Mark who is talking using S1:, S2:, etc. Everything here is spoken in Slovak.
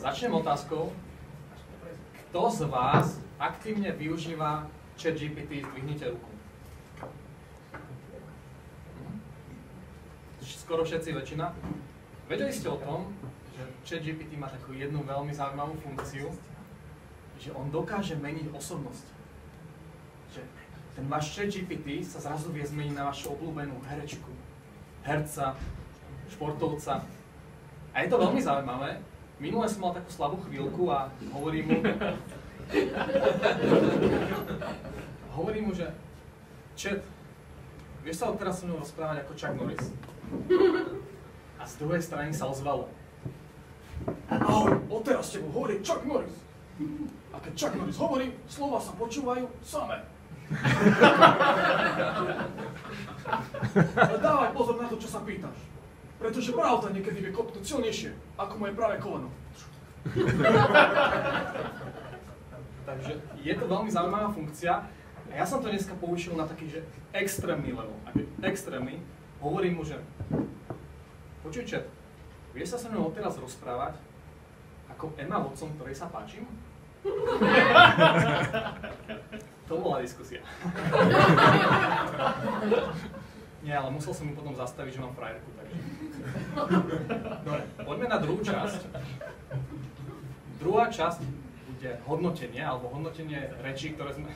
S1: Začnem otázkou. Kto z vás aktívne využíva ChatGPT? Zdvihnite ruku. Skoro všetci, väčšina. Vedeli ste o tom, že ChatGPT má takú jednu veľmi zaujímavú funkciu, že on dokáže meniť osobnosť. Že ten váš ChatGPT sa zrazu vie zmeniť na vašu obľúbenú herečku, herca, športovca. A je to veľmi zaujímavé. Minule som mal takú slabú chvíľku a hovorím mu, že Chat, vieš sa odteraz so mnou rozprávať ako Chuck Norris? A z druhej strany sa ozvalo. Ahoj, odteraz s tebou hovorí Chuck Norris. A keď Chuck Norris hovorí, slova sa počúvajú samé. Ale dávaj pozor na to, čo sa pýtaš. Pretože pravda niekedy vie kopnúť silnejšie, ako moje pravé koleno. Takže je to veľmi zaujímavá funkcia. A ja som to dneska použil na taký, že extrémny level. Extrémny. Hovorím mu, že počuj, Chat, vieš sa so mnou odteraz rozprávať ako Emma Watson, ktorej sa páčim? To bola diskusia. Nie, ale musel som mu potom zastaviť, že mám frajerku, takže... Dobre, poďme na druhú časť. Druhá časť bude hodnotenie, alebo hodnotenie rečí, ktoré sme